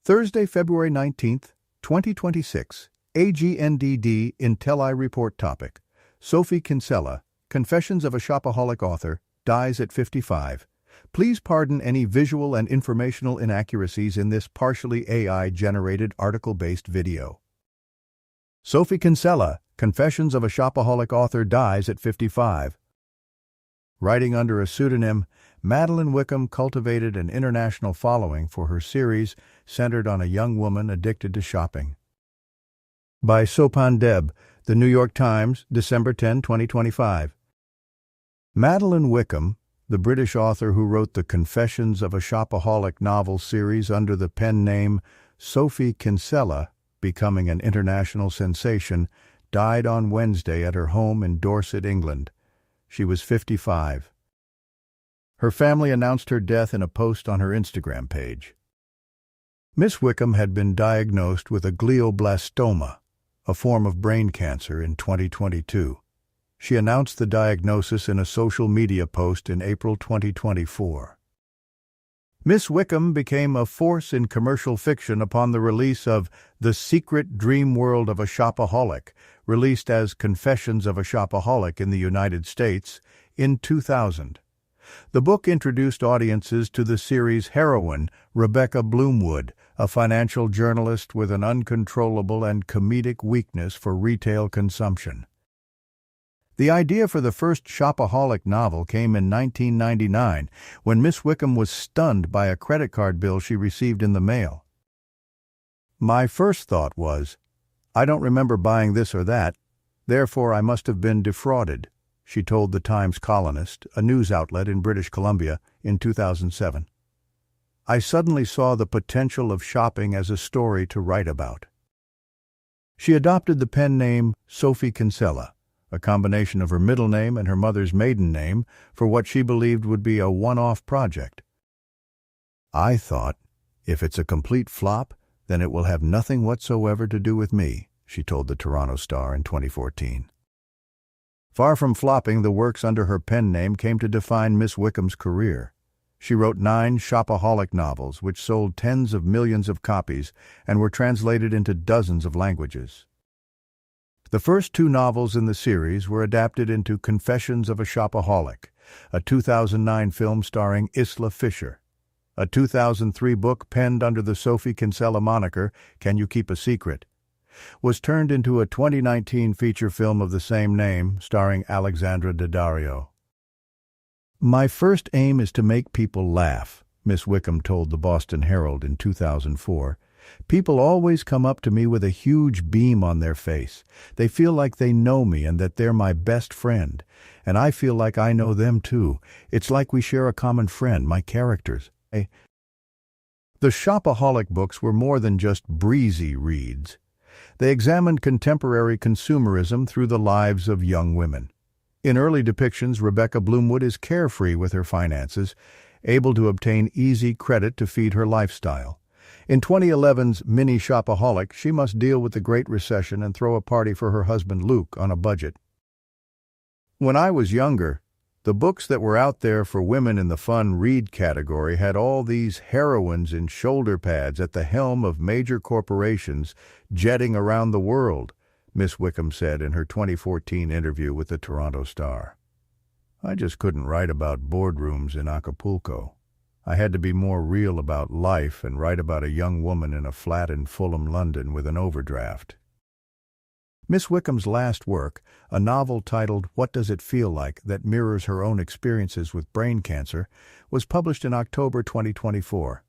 Thursday, February 19th, 2026. AGNDD Intelli Report topic. Sophie Kinsella, Confessions of a Shopaholic Author, dies at 55. Please pardon any visual and informational inaccuracies in this partially AI-generated article-based video. Sophie Kinsella, Confessions of a Shopaholic Author, dies at 55. Writing under a pseudonym, Madeline Wickham cultivated an international following for her series centered on a young woman addicted to shopping. By Sopan Deb, The New York Times, December 10, 2025. Madeline Wickham, the British author who wrote the Confessions of a Shopaholic novel series under the pen name Sophie Kinsella, becoming an international sensation, died on Wednesday at her home in Dorset, England. She was 55. Her family announced her death in a post on her Instagram page. Miss Wickham had been diagnosed with a glioblastoma, a form of brain cancer, in 2022. She announced the diagnosis in a social media post in April 2024. Miss Wickham became a force in commercial fiction upon the release of The Secret Dream World of a Shopaholic, released as Confessions of a Shopaholic in the United States in 2000. The book introduced audiences to the series' heroine, Rebecca Bloomwood, a financial journalist with an uncontrollable and comedic weakness for retail consumption. The idea for the first Shopaholic novel came in 1999, when Miss Wickham was stunned by a credit card bill she received in the mail. "My first thought was, I don't remember buying this or that, therefore I must have been defrauded," she told the Times Colonist, a news outlet in British Columbia, in 2007. "I suddenly saw the potential of shopping as a story to write about." She adopted the pen name Sophie Kinsella, a combination of her middle name and her mother's maiden name, for what she believed would be a one-off project. "I thought, if it's a complete flop, then it will have nothing whatsoever to do with me," she told the Toronto Star in 2014. Far from flopping, the works under her pen name came to define Miss Wickham's career. She wrote 9 Shopaholic novels, which sold tens of millions of copies and were translated into dozens of languages. The first 2 novels in the series were adapted into Confessions of a Shopaholic, a 2009 film starring Isla Fisher. A 2003 book penned under the Sophie Kinsella moniker, Can You Keep a Secret?, was turned into a 2019 feature film of the same name, starring Alexandra Daddario. "My first aim is to make people laugh," Miss Wickham told the Boston Herald in 2004. "People always come up to me with a huge beam on their face. They feel like they know me and that they're my best friend. And I feel like I know them too. It's like we share a common friend, my characters." The Shopaholic books were more than just breezy reads. They examined contemporary consumerism through the lives of young women. In early depictions, Rebecca Bloomwood is carefree with her finances, able to obtain easy credit to feed her lifestyle. In 2011's Mini Shopaholic, she must deal with the Great Recession and throw a party for her husband Luke on a budget. "When I was younger, the books that were out there for women in the fun read category had all these heroines in shoulder pads at the helm of major corporations jetting around the world," Miss Wickham said in her 2014 interview with the Toronto Star. "I just couldn't write about boardrooms in Acapulco. I had to be more real about life and write about a young woman in a flat in Fulham, London with an overdraft." Miss Wickham's last work, a novel titled What Does It Feel Like that mirrors her own experiences with brain cancer, was published in October 2024.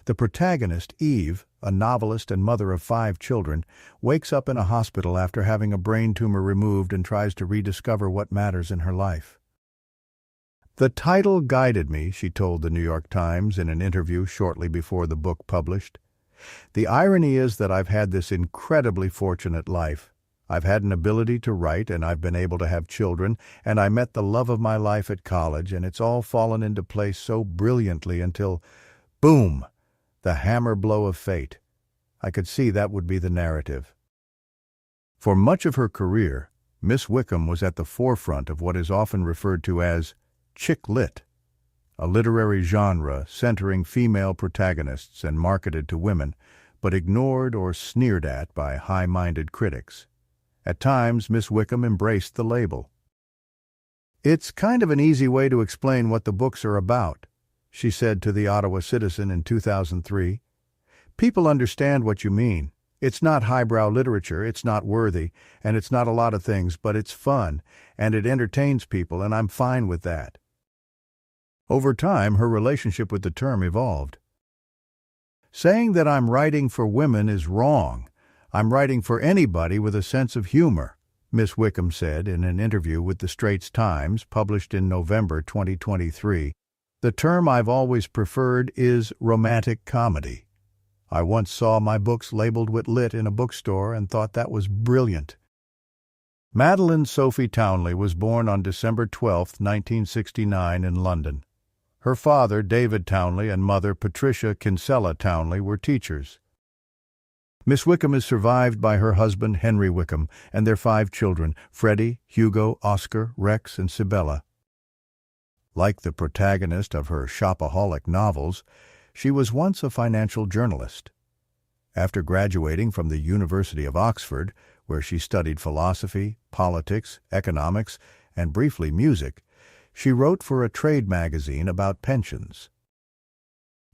The protagonist, Eve, a novelist and mother of 5 children, wakes up in a hospital after having a brain tumor removed and tries to rediscover what matters in her life. "The title guided me," she told the New York Times in an interview shortly before the book published. "The irony is that I've had this incredibly fortunate life. I've had an ability to write, and I've been able to have children, and I met the love of my life at college, and it's all fallen into place so brilliantly until, boom, the hammer blow of fate. I could see that would be the narrative." For much of her career, Miss Wickham was at the forefront of what is often referred to as chick lit, a literary genre centering female protagonists and marketed to women, but ignored or sneered at by high-minded critics. At times, Miss Wickham embraced the label. "It's kind of an easy way to explain what the books are about," she said to the Ottawa Citizen in 2003. "People understand what you mean. It's not highbrow literature, it's not worthy, and it's not a lot of things, but it's fun, and it entertains people, and I'm fine with that." Over time, her relationship with the term evolved. "Saying that I'm writing for women is wrong. I'm writing for anybody with a sense of humor," Miss Wickham said in an interview with the Straits Times published in November 2023. "The term I've always preferred is romantic comedy. I once saw my books labeled with lit in a bookstore and thought that was brilliant." Madeline Sophie Townley was born on December 12, 1969 in London. Her father, David Townley, and mother, Patricia Kinsella Townley, were teachers. Miss Wickham is survived by her husband, Henry Wickham, and their 5 children, Freddie, Hugo, Oscar, Rex, and Sibella. Like the protagonist of her Shopaholic novels, she was once a financial journalist. After graduating from the University of Oxford, where she studied philosophy, politics, economics, and briefly music, she wrote for a trade magazine about pensions.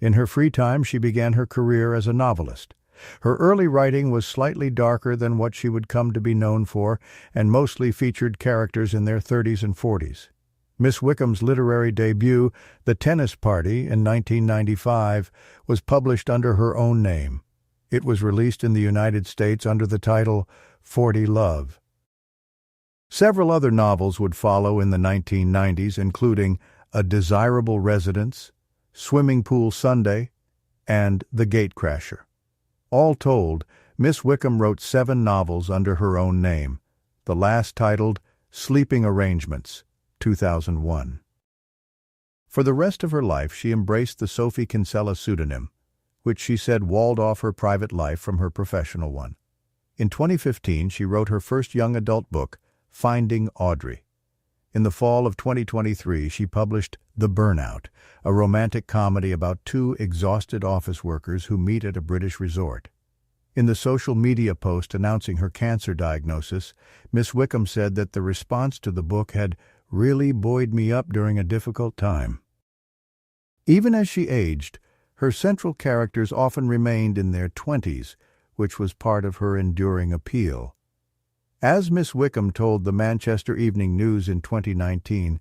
In her free time, she began her career as a novelist. Her early writing was slightly darker than what she would come to be known for, and mostly featured characters in their 30s and 40s. Miss Wickham's literary debut, The Tennis Party, in 1995, was published under her own name. It was released in the United States under the title 40 Love. Several other novels would follow in the 1990s, including A Desirable Residence, Swimming Pool Sunday, and The Gatecrasher. All told, Miss Wickham wrote 7 novels under her own name, the last titled Sleeping Arrangements, 2001. For the rest of her life, she embraced the Sophie Kinsella pseudonym, which she said walled off her private life from her professional one. In 2015, she wrote her first young adult book, Finding Audrey. In the fall of 2023, she published The Burnout, a romantic comedy about 2 exhausted office workers who meet at a British resort. In the social media post announcing her cancer diagnosis, Miss Wickham said that the response to the book had really buoyed me up during a difficult time. Even as she aged, her central characters often remained in their 20s, which was part of her enduring appeal. As Miss Wickham told the Manchester Evening News in 2019,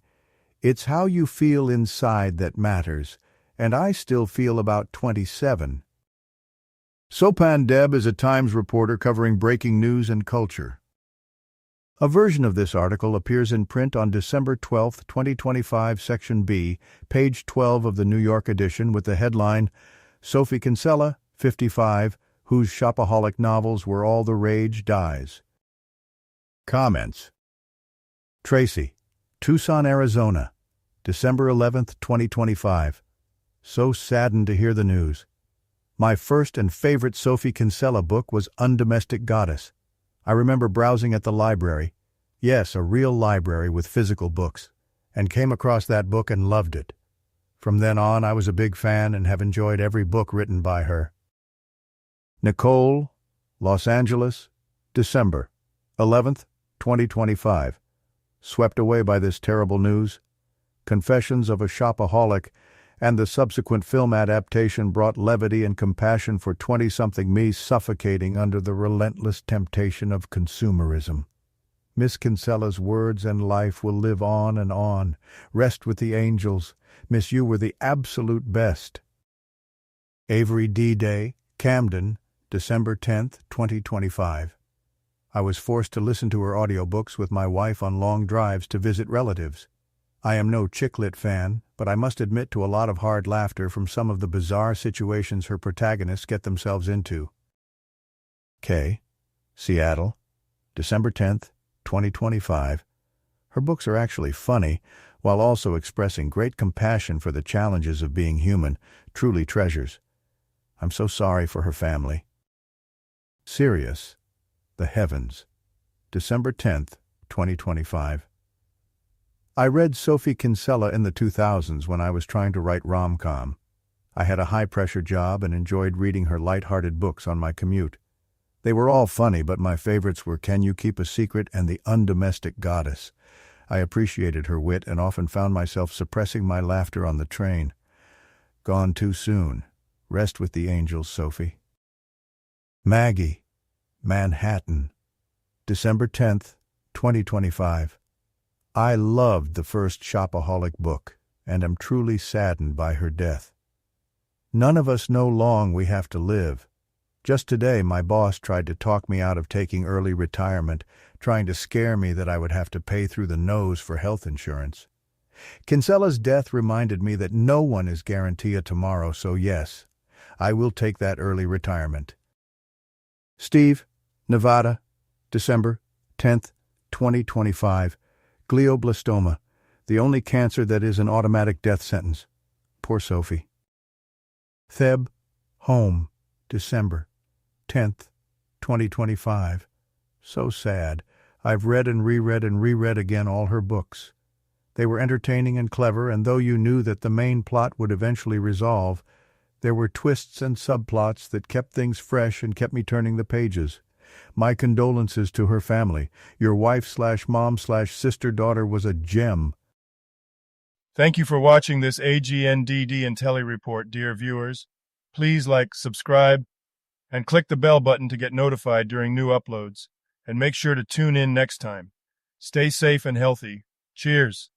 "It's how you feel inside that matters, and I still feel about 27. Sopan Deb is a Times reporter covering breaking news and culture. A version of this article appears in print on December 12, 2025, Section B, page 12 of the New York edition with the headline, Sophie Kinsella, 55, whose Shopaholic novels were all the rage, dies. Comments. Tracy, Tucson, Arizona, December 11, 2025. So saddened to hear the news. My first and favorite Sophie Kinsella book was Undomestic Goddess. I remember browsing at the library, yes, a real library with physical books, and came across that book and loved it. From then on, I was a big fan and have enjoyed every book written by her. Nicole, Los Angeles, December 11th, 2025. Swept away by this terrible news. Confessions of a Shopaholic and the subsequent film adaptation brought levity and compassion for 20-something me suffocating under the relentless temptation of consumerism. Miss Kinsella's words and life will live on and on. Rest with the angels. Miss, you were the absolute best. Avery D. Day, Camden, December 10th, 2025. I was forced to listen to her audiobooks with my wife on long drives to visit relatives. I am no chick lit fan, but I must admit to a lot of hard laughter from some of the bizarre situations her protagonists get themselves into. K. Seattle, December 10th, 2025. Her books are actually funny, while also expressing great compassion for the challenges of being human, truly treasures. I'm so sorry for her family. Sirius, The Heavens, December 10th, 2025. I read Sophie Kinsella in the 2000s when I was trying to write rom-com. I had a high-pressure job and enjoyed reading her light-hearted books on my commute. They were all funny, but my favorites were Can You Keep a Secret and The Undomestic Goddess. I appreciated her wit and often found myself suppressing my laughter on the train. Gone too soon. Rest with the angels, Sophie. Maggie, Manhattan, December 10th, 2025. I loved the first Shopaholic book and am truly saddened by her death. None of us know long we have to live. Just today, my boss tried to talk me out of taking early retirement, trying to scare me that I would have to pay through the nose for health insurance. Kinsella's death reminded me that no one is guaranteed a tomorrow, so yes, I will take that early retirement. Steve, Nevada, December 10th, 2025. Glioblastoma, the only cancer that is an automatic death sentence. Poor Sophie. Theb, home, December 10th, 2025. So sad. I've read and reread again all her books. They were entertaining and clever, and though you knew that the main plot would eventually resolve, there were twists and subplots that kept things fresh and kept me turning the pages. My condolences to her family. Your wife/mom/sister-daughter was a gem. Thank you for watching this AGNDD and Telly report, dear viewers. Please like, subscribe, and click the bell button to get notified during new uploads. And make sure to tune in next time. Stay safe and healthy. Cheers.